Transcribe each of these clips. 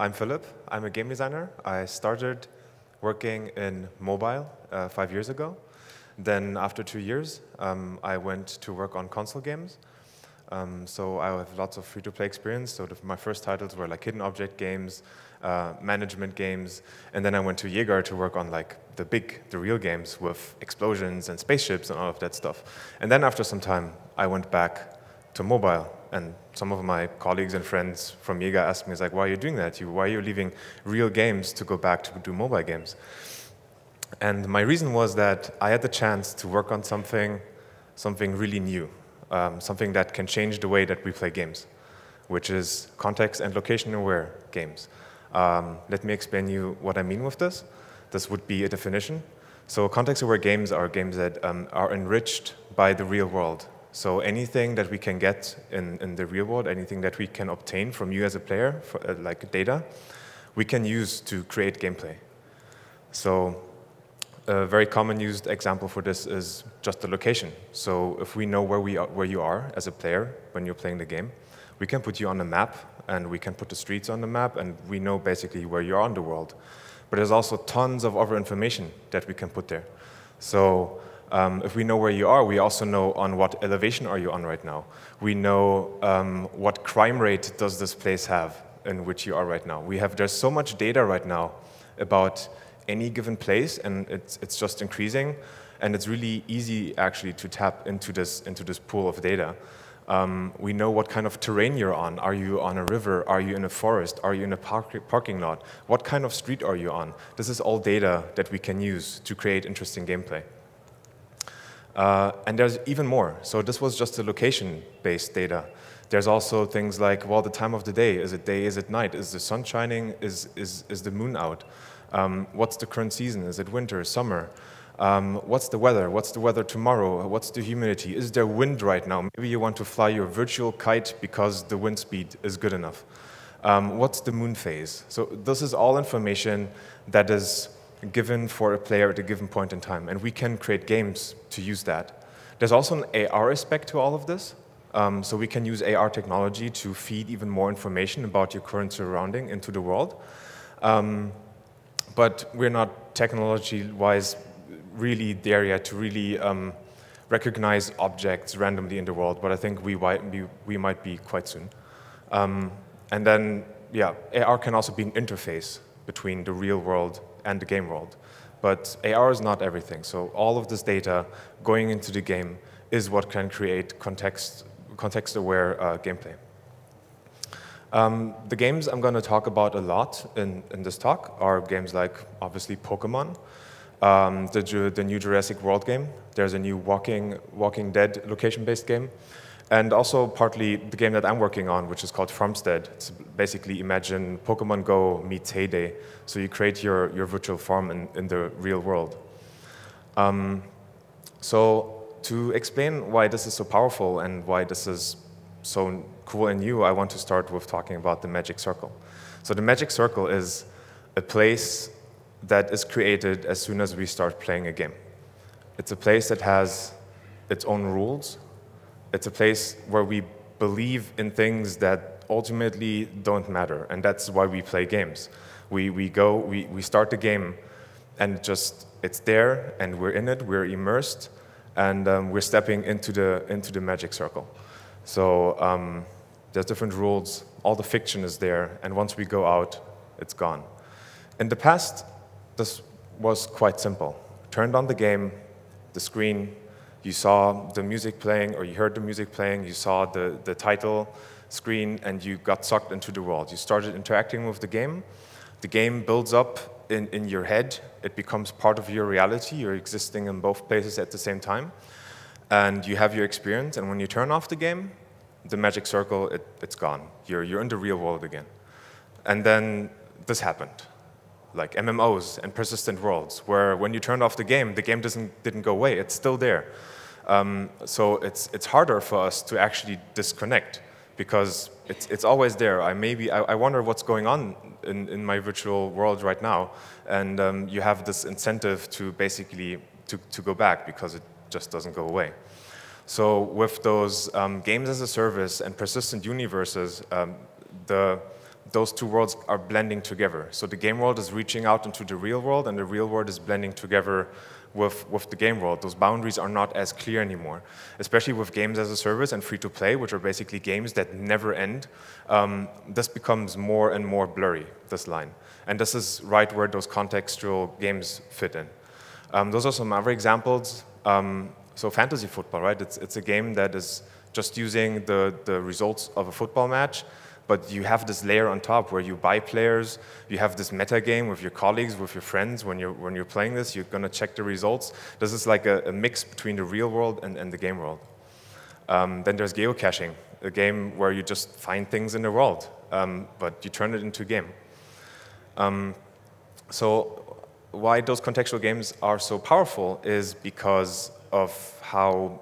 I'm Philipp. I'm a game designer. I started working in mobile 5 years ago. Then after 2 years, I went to work on console games. So I have lots of free-to-play experience. So my first titles were like hidden object games, management games, and then I went to Jaeger to work on like the real games with explosions and spaceships and all of that stuff. And then after some time, I went back to mobile. And some of my colleagues and friends from Jaeger asked me, like, why are you doing that? Why are you leaving real games to go back to do mobile games? And my reason was that I had the chance to work on something really new, something that can change the way that we play games, which is context and location-aware games. Let me explain you what I mean with this. This would be a definition. So context-aware games are games that are enriched by the real world. So anything that we can get in the real world, anything that we can obtain from you as a player, like data, we can use to create gameplay. So a very common used example for this is just the location. So if we know where you are as a player when you're playing the game, we can put you on a map, and we can put the streets on the map, and we know basically where you are in the world. But there's also tons of other information that we can put there. So if we know where you are, we also know on what elevation are you on right now. We know what crime rate does this place have in which you are right now. There's so much data right now about any given place, and it's just increasing. And it's really easy actually to tap into this pool of data. We know what kind of terrain you're on. Are you on a river? Are you in a forest? Are you in a parking lot? What kind of street are you on? This is all data that we can use to create interesting gameplay. And there's even more. So this was just the location-based data. There's also things like, well, the time of the day. Is it night? Is the sun shining? Is the moon out? What's the current season? Is it winter, summer? What's the weather? What's the weather tomorrow? What's the humidity? Is there wind right now? Maybe you want to fly your virtual kite because the wind speed is good enough. What's the moon phase? So this is all information that is given for a player at a given point in time, and we can create games to use that. There's also an AR aspect to all of this, so we can use AR technology to feed even more information about your current surrounding into the world. But we're not technology-wise really there yet to really recognize objects randomly in the world, but I think we might be quite soon. And then, yeah, AR can also be an interface between the real world and the game world. But AR is not everything. So all of this data going into the game is what can create context-aware gameplay. The games I'm going to talk about a lot in this talk are games like, obviously, Pokemon, the new Jurassic World game. There's a new Walking Dead location-based game. And also partly the game that I'm working on, which is called Farmstead. It's basically imagine Pokemon Go meets Heyday. So you create your virtual farm in the real world. So to explain why this is so powerful and why this is so cool and new, I want to start with talking about the Magic Circle. So the Magic Circle is a place that is created as soon as we start playing a game. It's a place that has its own rules. It's a place where we believe in things that ultimately don't matter, and that's why we play games. We start the game, and it's there, and we're in it, we're immersed, and we're stepping into the Magic Circle. So there's different rules, all the fiction is there, and once we go out, it's gone. In the past, this was quite simple. Turned on the game, the screen, you saw the music playing, or you heard the music playing, you saw the title screen, and you got sucked into the world. You started interacting with the game builds up in your head, it becomes part of your reality, you're existing in both places at the same time, and you have your experience, and when you turn off the game, the Magic Circle, it's gone. You're in the real world again. And then this happened. Like MMOs and persistent worlds, where when you turned off the game didn't go away, it's still there. So it's harder for us to actually disconnect, because it's always there. I wonder what's going on in my virtual world right now, and you have this incentive to basically to go back, because it just doesn't go away. So with those games as a service and persistent universes, the those two worlds are blending together. So the game world is reaching out into the real world, and the real world is blending together with the game world. Those boundaries are not as clear anymore, especially with games as a service and free-to-play, which are basically games that never end. This becomes more and more blurry, this line. And this is right where those contextual games fit in. Those are some other examples. So fantasy football, right? It's a game that is just using the results of a football match, but you have this layer on top where you buy players, you have this meta game with your colleagues, with your friends. When you're playing this, you're going to check the results. This is like a mix between the real world and the game world. Then there's geocaching, a game where you just find things in the world, but you turn it into a game. So why those contextual games are so powerful is because of how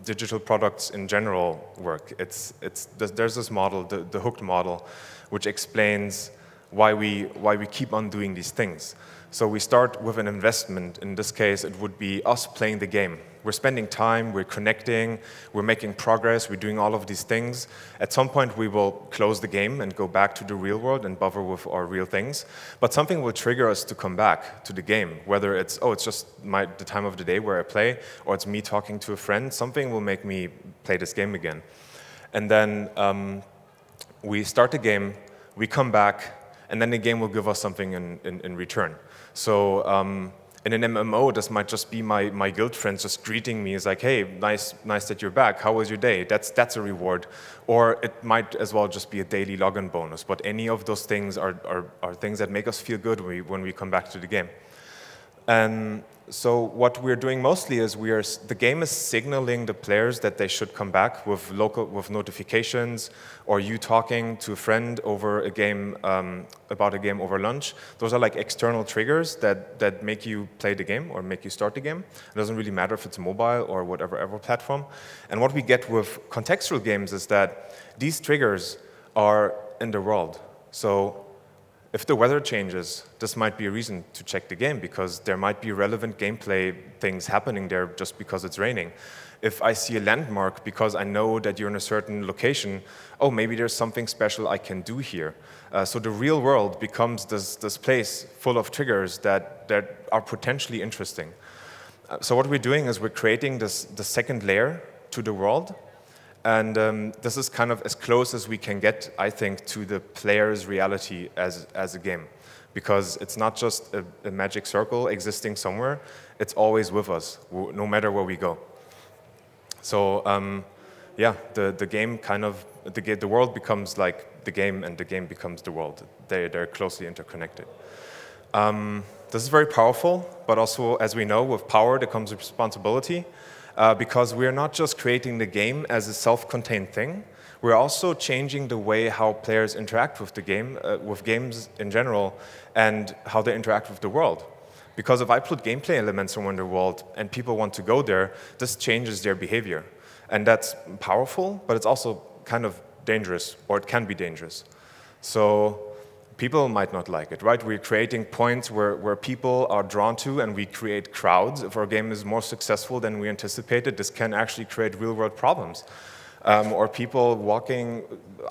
digital products in general work. There's this model, the hooked model, which explains why we keep on doing these things. So we start with an investment. In this case, it would be us playing the game. We're spending time, we're connecting, we're making progress, we're doing all of these things. At some point, we will close the game and go back to the real world and bother with our real things. But something will trigger us to come back to the game, whether it's, oh, it's just the time of the day where I play, or it's me talking to a friend. Something will make me play this game again. And then we start the game, we come back, and then the game will give us something in return. So in an MMO, this might just be my guild friends just greeting me. It's like, hey, nice that you're back. How was your day? That's a reward. Or it might as well just be a daily login bonus. But any of those things are things that make us feel good when we come back to the game. And so what we're doing mostly is the game is signaling the players that they should come back with notifications, or you talking to a friend over a game, about a game over lunch. Those are like external triggers that make you play the game or make you start the game. It doesn't really matter if it's mobile or whatever platform. And what we get with contextual games is that these triggers are in the world. So if the weather changes, this might be a reason to check the game, because there might be relevant gameplay things happening there just because it's raining. If I see a landmark because I know that you're in a certain location, oh, maybe there's something special I can do here. So the real world becomes this place full of triggers that are potentially interesting. So what we're doing is we're creating the second layer to the world. And this is kind of as close as we can get, I think, to the player's reality as a game. Because it's not just a magic circle existing somewhere, it's always with us, no matter where we go. So yeah, the game kind of, the world becomes like the game, and the game becomes the world. They're closely interconnected. This is very powerful, but also, as we know, with power there comes responsibility. Because we're not just creating the game as a self-contained thing, we're also changing the way how players interact with the game, with games in general, and how they interact with the world. Because if I put gameplay elements somewhere in the world and people want to go there, this changes their behavior. And that's powerful, but it's also kind of dangerous, or it can be dangerous. So people might not like it, right? We're creating points where people are drawn to, and we create crowds. If our game is more successful than we anticipated, this can actually create real-world problems. Or people walking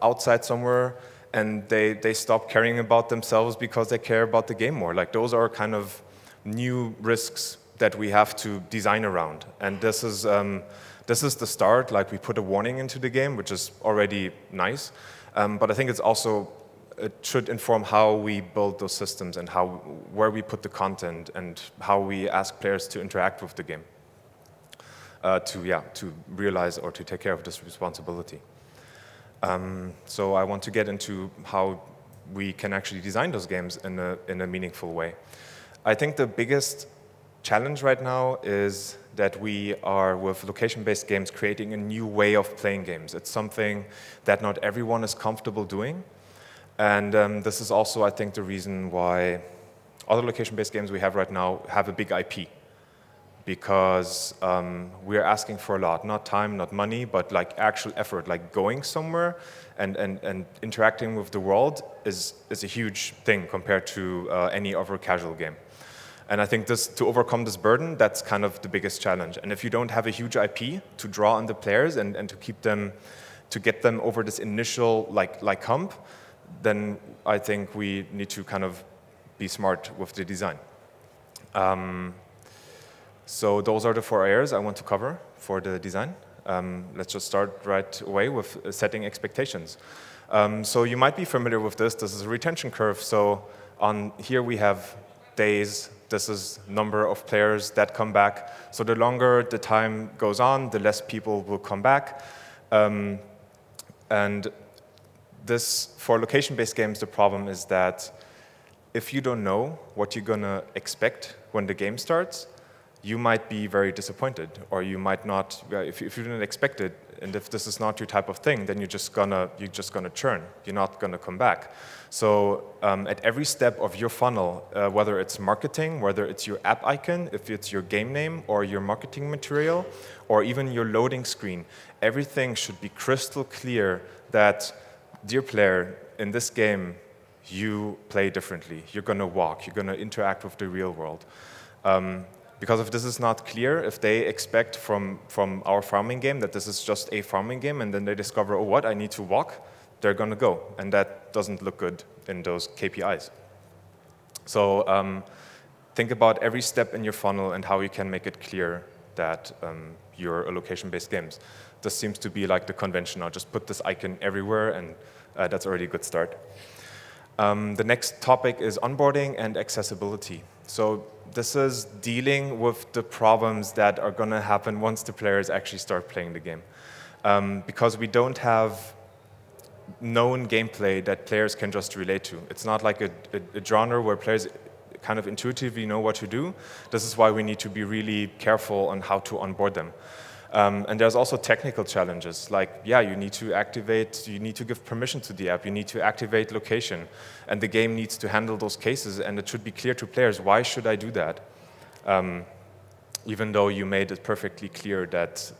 outside somewhere, and they stop caring about themselves because they care about the game more. Like, those are kind of new risks that we have to design around. And this is the start. Like, we put a warning into the game, which is already nice. But I think it's also, it should inform how we build those systems and where we put the content and how we ask players to interact with the game to realize or to take care of this responsibility. So I want to get into how we can actually design those games in a meaningful way. I think the biggest challenge right now is that we are, with location-based games, creating a new way of playing games. It's something that not everyone is comfortable doing. And this is also, I think, the reason why other location-based games we have right now have a big IP. Because we're asking for a lot, not time, not money, but like actual effort, like going somewhere and interacting with the world is a huge thing compared to any other casual game. And I think to overcome this burden, that's kind of the biggest challenge. And if you don't have a huge IP to draw on the players and to get them over this initial like hump, then I think we need to kind of be smart with the design. So those are the 4 areas I want to cover for the design. Let's just start right away with setting expectations. So you might be familiar with this. This is a retention curve. So on here we have days. This is number of players that come back. So the longer the time goes on, the less people will come back. And this, for location-based games, the problem is that if you don't know what you're going to expect when the game starts, you might be very disappointed, or you might not. If you didn't expect it, and if this is not your type of thing, then you're just gonna churn. You're not gonna come back. So at every step of your funnel, whether it's marketing, whether it's your app icon, if it's your game name or your marketing material, or even your loading screen, everything should be crystal clear that, dear player, in this game, you play differently. You're gonna walk. You're gonna interact with the real world. Because if this is not clear, if they expect from our farming game that this is just a farming game, and then they discover, oh, what, I need to walk, they're going to go. And that doesn't look good in those KPIs. So think about every step in your funnel and how you can make it clear that you're a location-based game. This seems to be like the convention now. Just put this icon everywhere, and that's already a good start. The next topic is onboarding and accessibility. So this is dealing with the problems that are going to happen once the players actually start playing the game. Because we don't have known gameplay that players can just relate to. It's not like a genre where players kind of intuitively know what to do. This is why we need to be really careful on how to onboard them. And there's also technical challenges, like, yeah, you need to activate, you need to give permission to the app, you need to activate location, and the game needs to handle those cases, and it should be clear to players, why should I do that? Even though you made it perfectly clear that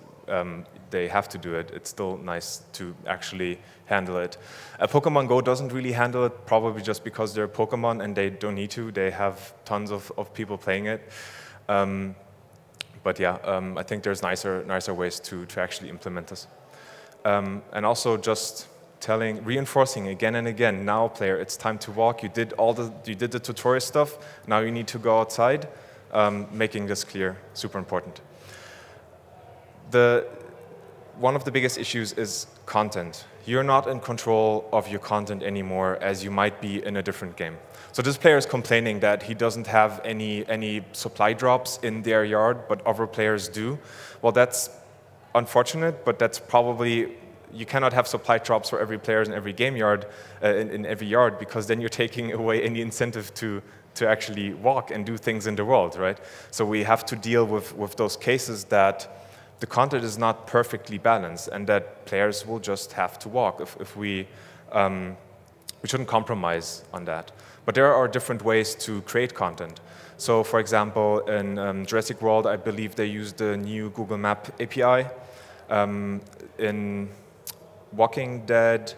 they have to do it, it's still nice to actually handle it. Pokemon Go doesn't really handle it, probably just because they're Pokemon and they don't need to. They have tons of people playing it. But yeah, I think there's nicer ways to actually implement this. And also just reinforcing again and again, now player, it's time to walk. You did the tutorial stuff, now you need to go outside. Making this clear, super important. One of the biggest issues is content. You're not in control of your content anymore as you might be in a different game. So this player is complaining that he doesn't have any supply drops in their yard, but other players do. Well, that's unfortunate, but that's probably, you cannot have supply drops for every player in every game yard, in every yard, because then you're taking away any incentive to actually walk and do things in the world, right? So we have to deal with those cases that the content is not perfectly balanced and that players will just have to walk. If we shouldn't compromise on that. But there are different ways to create content. So for example, in Jurassic World, I believe they use the new Google Map API. In Walking Dead,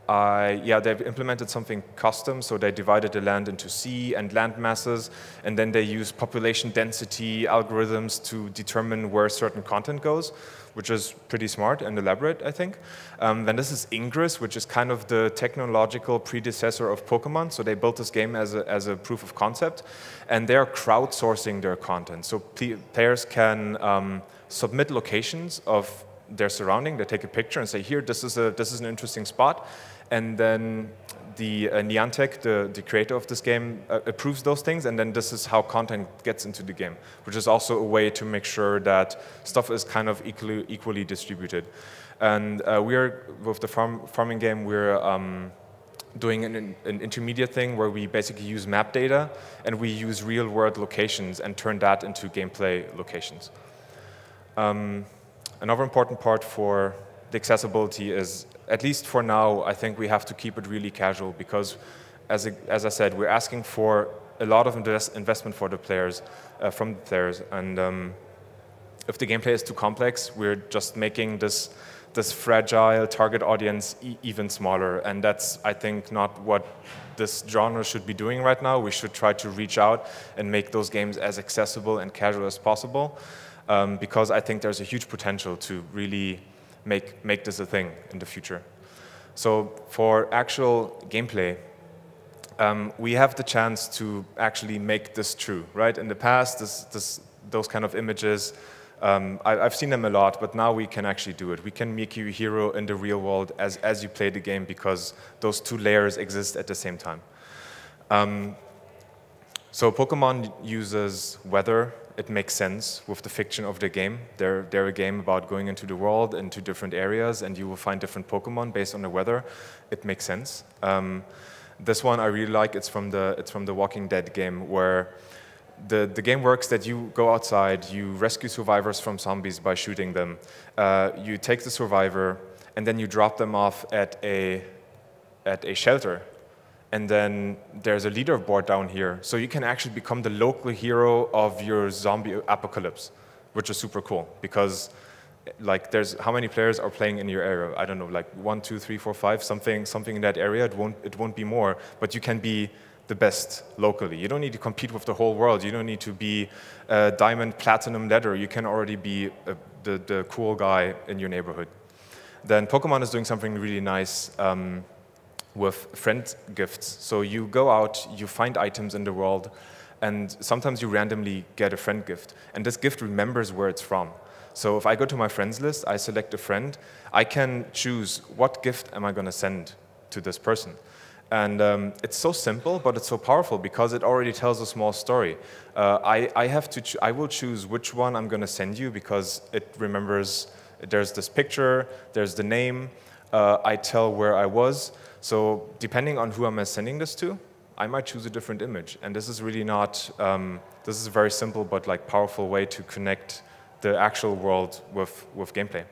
they've implemented something custom, so they divided the land into sea and land masses, and then they use population density algorithms to determine where certain content goes, which is pretty smart and elaborate, I think. Then this is Ingress, which is kind of the technological predecessor of Pokemon, so they built this game as a proof of concept, and they're crowdsourcing their content. So players can submit locations of their surrounding. They take a picture and say, here, this is an interesting spot. And then the Niantic, the creator of this game, approves those things, and then this is how content gets into the game, which is also a way to make sure that stuff is kind of equally distributed. And with the farming game, we're doing an intermediate thing where we basically use map data, and we use real-world locations and turn that into gameplay locations. Another important part for the accessibility is, at least for now, I think we have to keep it really casual because, as I said, we're asking for a lot of investment for the players, from the players, and if the gameplay is too complex, we're just making this fragile target audience even smaller, and that's, I think, not what this genre should be doing right now. We should try to reach out and make those games as accessible and casual as possible, because I think there's a huge potential to really make this a thing in the future. So for actual gameplay, we have the chance to actually make this true, right? In the past, those kind of images, I've seen them a lot, but now we can actually do it. We can make you a hero in the real world as you play the game because those two layers exist at the same time. So Pokemon uses weather. It makes sense with the fiction of the game. They're a game about going into the world, into different areas, and you will find different Pokemon based on the weather. It makes sense. This one I really like. It's from the Walking Dead game, where the game works that you go outside, you rescue survivors from zombies by shooting them. You take the survivor, and then you drop them off at a shelter. And then there's a leaderboard down here, so you can actually become the local hero of your zombie apocalypse, which is super cool because, like, there's how many players are playing in your area? I don't know, like 1, 2, 3, 4, 5, something in that area. It won't be more, but you can be the best locally. You don't need to compete with the whole world. You don't need to be diamond, platinum, leather. You can already be the cool guy in your neighborhood. Then Pokemon is doing something really nice. With friend gifts. So you go out, you find items in the world, and sometimes you randomly get a friend gift. And this gift remembers where it's from. So if I go to my friends list, I select a friend, I can choose what gift am I going to send to this person. And it's so simple, but it's so powerful because it already tells a small story. I will choose which one I'm going to send you because it remembers there's this picture, there's the name, I tell where I was. So depending on who I'm sending this to, I might choose a different image. And this is really not, this is a very simple but like powerful way to connect the actual world with gameplay.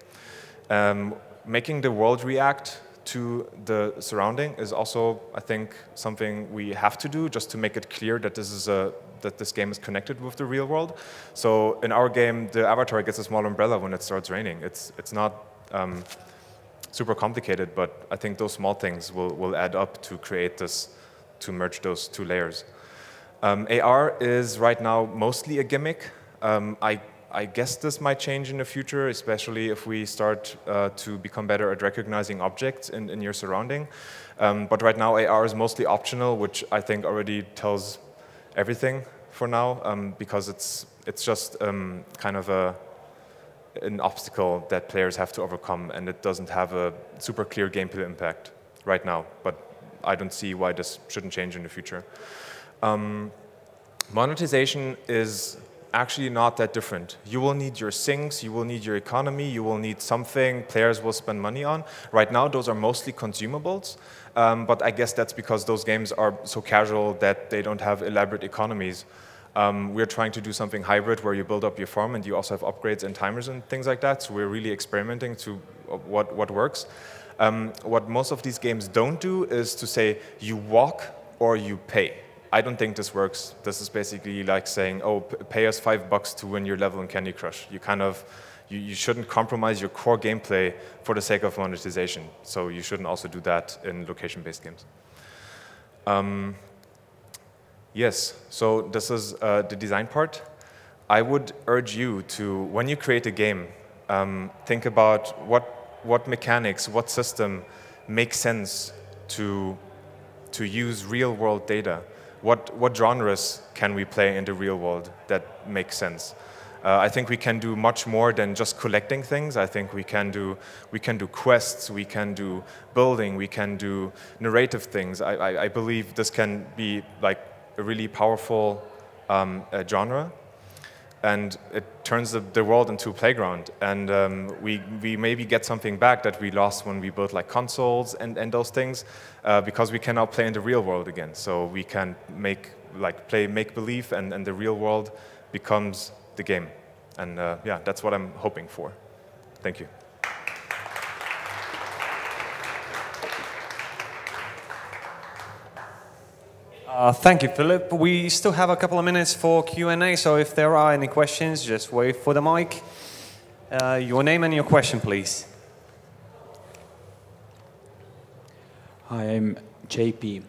Making the world react to the surrounding is also, I think, something we have to do just to make it clear that this game is connected with the real world. So in our game, the avatar gets a small umbrella when it starts raining. It's not super complicated, but I think those small things will add up to create this, to merge those two layers. AR is right now mostly a gimmick. I guess this might change in the future, especially if we start to become better at recognizing objects in your surrounding. But right now, AR is mostly optional, which I think already tells everything for now, because it's just kind of an obstacle that players have to overcome, and it doesn't have a super clear gameplay impact right now, but I don't see why this shouldn't change in the future. Monetization is actually not that different. You will need your sinks, you will need your economy, you will need something players will spend money on. Right now, those are mostly consumables, but I guess that's because those games are so casual that they don't have elaborate economies. We're trying to do something hybrid where you build up your farm and you also have upgrades and timers and things like that. So we're really experimenting to what works. What most of these games don't do is to say you walk or you pay. I don't think this works. This is basically like saying, oh, pay us $5 to win your level in Candy Crush. You shouldn't compromise your core gameplay for the sake of monetization. So you shouldn't also do that in location-based games. Yes, so this is the design part. I would urge you to, when you create a game, think about what mechanics, what system makes sense to use real-world data. What genres can we play in the real world that makes sense? I think we can do much more than just collecting things. I think we can do quests, we can do building, we can do narrative things. I believe this can be like a really powerful genre, and it turns the world into a playground. And we maybe get something back that we lost when we built like consoles and those things, because we can now play in the real world again. So we can play make-believe, and the real world becomes the game. And yeah, that's what I'm hoping for. Thank you. Thank you, Philip. We still have a couple of minutes for Q&A, so if there are any questions, just wait for the mic. Your name and your question, please. Hi, I'm JP.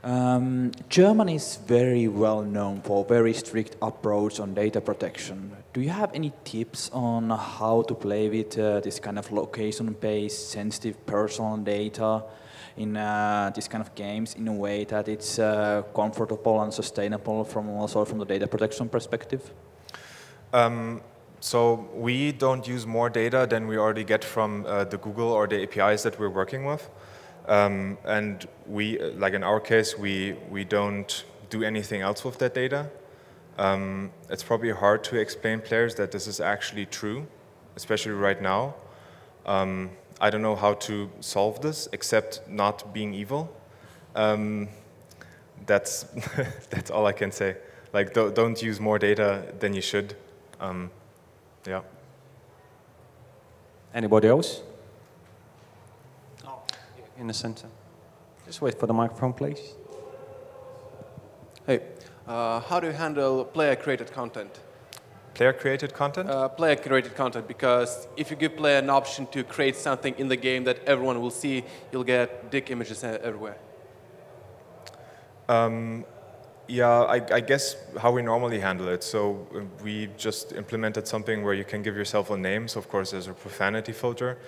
Germany is very well known for very strict approach on data protection. Do you have any tips on how to play with this kind of location-based sensitive personal data in this kind of games in a way that it's comfortable and sustainable also from the data protection perspective? So we don't use more data than we already get from the Google or the APIs that we're working with. And we, like in our case, we don't do anything else with that data. It's probably hard to explain players that this is actually true, especially right now. I don't know how to solve this except not being evil. That's that's all I can say. Like, don't use more data than you should. Yeah. Anybody else? In the center. Just wait for the microphone, please. Hey, how do you handle player-created content? Player-created content? Player-created content, because if you give player an option to create something in the game that everyone will see, you'll get dick images everywhere. Yeah, I guess how we normally handle it. So we just implemented something where you can give yourself a name. So of course there's a profanity filter.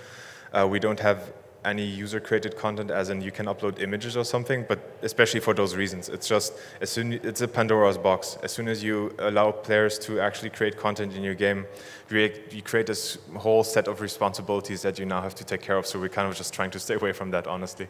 We don't have any user-created content, as in you can upload images or something, but especially for those reasons. It's just, it's a Pandora's box. As soon as you allow players to actually create content in your game, you create this whole set of responsibilities that you now have to take care of, so we're kind of just trying to stay away from that, honestly.